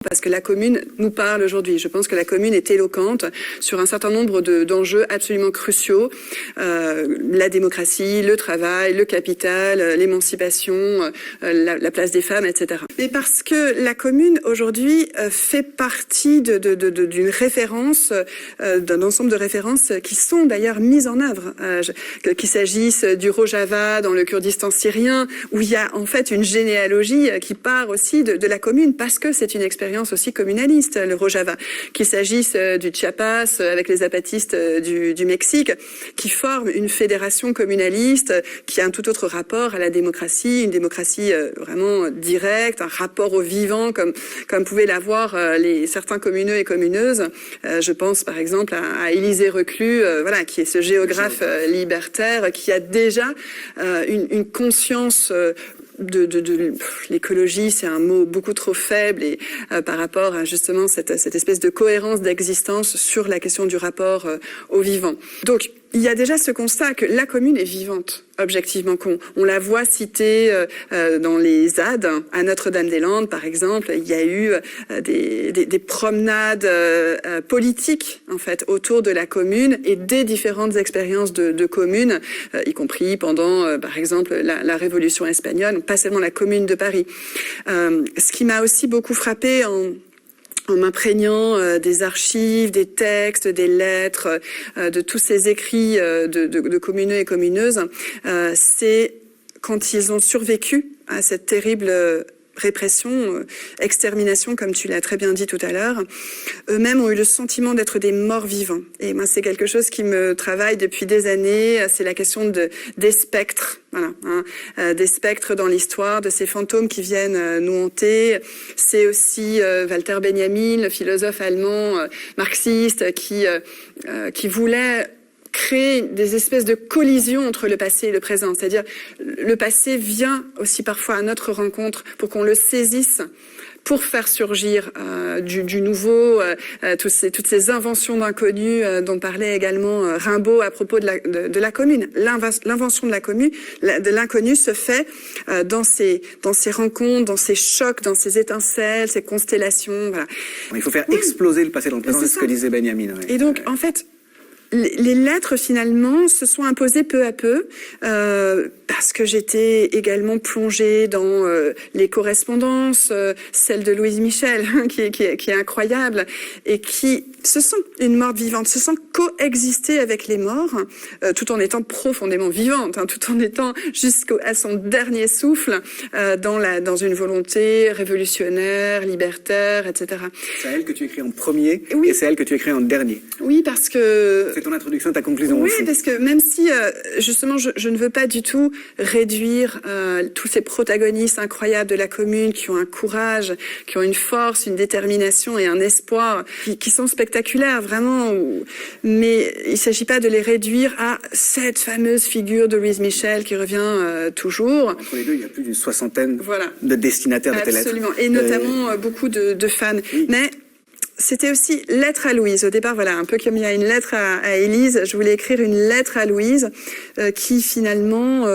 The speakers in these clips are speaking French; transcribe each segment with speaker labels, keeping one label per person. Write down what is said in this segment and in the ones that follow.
Speaker 1: parce que la commune nous parle aujourd'hui. Je pense que la commune est éloquente sur un certain nombre d'enjeux absolument cruciaux. La démocratie, le travail, le capital, l'émancipation, la place des femmes, etc. Mais parce que la commune aujourd'hui fait partie d'une référence, d'un ensemble de références qui sont d'ailleurs mises en œuvre. Qu'il s'agisse du Rojava dans le Kurdistan syrien, où il y a en fait une généalogie qui part aussi de la commune, parce que c'est une expérience aussi communaliste, le Rojava. Qu'il s'agisse du Chiapas avec les zapatistes du Mexique, qui forment une fédération communaliste qui a un tout autre rapport à la démocratie, une démocratie vraiment directe, un rapport au vivant comme pouvaient l'avoir certains communeux et communeuses. Je pense par exemple à Élisée Reclus, voilà, qui est ce géographe libertaire qui a déjà une conscience de l'écologie, c'est un mot beaucoup trop faible et par rapport à justement cette espèce de cohérence d'existence sur la question du rapport au vivant. Donc il y a déjà ce constat que la commune est vivante, objectivement. On la voit citée dans les ZAD, à Notre-Dame-des-Landes, par exemple. Il y a eu des promenades politiques, en fait, autour de la commune et des différentes expériences de communes, y compris pendant, par exemple, la Révolution espagnole, pas seulement la Commune de Paris. Ce qui m'a aussi beaucoup frappé en m'imprégnant des archives, des textes, des lettres, de tous ces écrits de communeux et communeuses, c'est quand ils ont survécu à cette terrible répression, extermination, comme tu l'as très bien dit tout à l'heure, eux-mêmes ont eu le sentiment d'être des morts vivants. Et moi, c'est quelque chose qui me travaille depuis des années. C'est la question des spectres, voilà, des spectres dans l'histoire, de ces fantômes qui viennent nous hanter. C'est aussi Walter Benjamin, le philosophe allemand marxiste, qui voulait créer des espèces de collisions entre le passé et le présent. C'est-à-dire, le passé vient aussi parfois à notre rencontre pour qu'on le saisisse, pour faire surgir du nouveau, toutes ces inventions d'inconnus dont parlait également Rimbaud à propos de la commune. L'invention de la commune, de l'inconnu se fait dans ces rencontres, dans ces chocs, dans ces étincelles, ces constellations. Voilà.
Speaker 2: Il faut faire exploser le passé dans le présent, c'est ce que disait Benjamin. Ouais.
Speaker 1: Et donc, en fait, les lettres, finalement, se sont imposées peu à peu, parce que j'étais également plongée dans les correspondances, celle de Louise Michel, qui est incroyable, et qui se sent une morte vivante, se sent coexister avec les morts, tout en étant profondément vivante, tout en étant jusqu'à son dernier souffle, dans une volonté révolutionnaire, libertaire, etc.
Speaker 2: C'est à elle que tu écris en premier,
Speaker 1: oui.
Speaker 2: Et c'est à elle que tu écris en dernier.
Speaker 1: Oui, parce que...
Speaker 2: C'est ton introduction, ta conclusion.
Speaker 1: Oui,
Speaker 2: aussi.
Speaker 1: parce que même si, justement, je ne veux pas du tout réduire tous ces protagonistes incroyables de la commune qui ont un courage, qui ont une force, une détermination et un espoir qui sont spectaculaires, vraiment. Mais il ne s'agit pas de les réduire à cette fameuse figure de Louise Michel qui revient toujours.
Speaker 2: Entre les deux, il y a plus d'une soixantaine
Speaker 1: voilà.
Speaker 2: de destinataires de tes lettres.
Speaker 1: Absolument, et notamment beaucoup de fans. Oui. Mais c'était aussi lettre à Louise. Au départ, voilà, un peu comme il y a une lettre à Élise, je voulais écrire une lettre à Louise qui finalement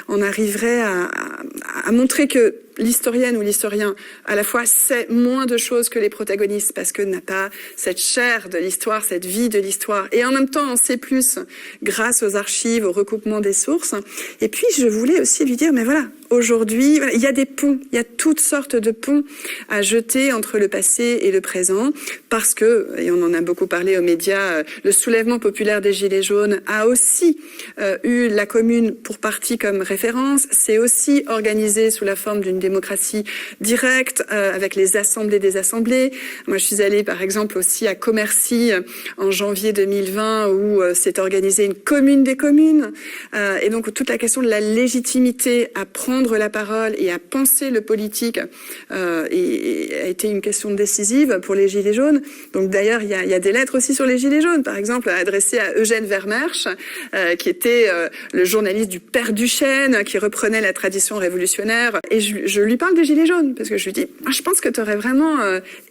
Speaker 1: en arriverait à montrer que l'historienne ou l'historien, à la fois, sait moins de choses que les protagonistes parce que n'a pas cette chair de l'histoire, cette vie de l'histoire. Et en même temps, on sait plus grâce aux archives, au recoupement des sources. Et puis, je voulais aussi lui dire, mais voilà, aujourd'hui, il y a des ponts, il y a toutes sortes de ponts à jeter entre le passé et le présent parce que, et on en a beaucoup parlé aux médias, le soulèvement populaire des Gilets jaunes a aussi eu la commune pour partie comme référence. C'est aussi organisé sous la forme d'une démocratie directe, avec les assemblées des assemblées. Moi, je suis allée, par exemple, aussi à Commercy en janvier 2020, où s'est organisée une commune des communes. Et donc, toute la question de la légitimité à prendre la parole et à penser le politique a été une question décisive pour les Gilets jaunes. Donc, d'ailleurs, il y a des lettres aussi sur les Gilets jaunes, par exemple, adressées à Eugène Vermersch, qui était le journaliste du Père Duchesne, qui reprenait la tradition révolutionnaire. Et je lui parle des Gilets jaunes, parce que je lui dis, je pense que tu aurais vraiment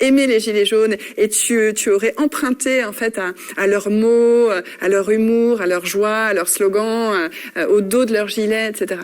Speaker 1: aimé les Gilets jaunes et tu aurais emprunté en fait à leurs mots, à leur humour, à leur joie, à leurs slogans, au dos de leurs gilets, etc.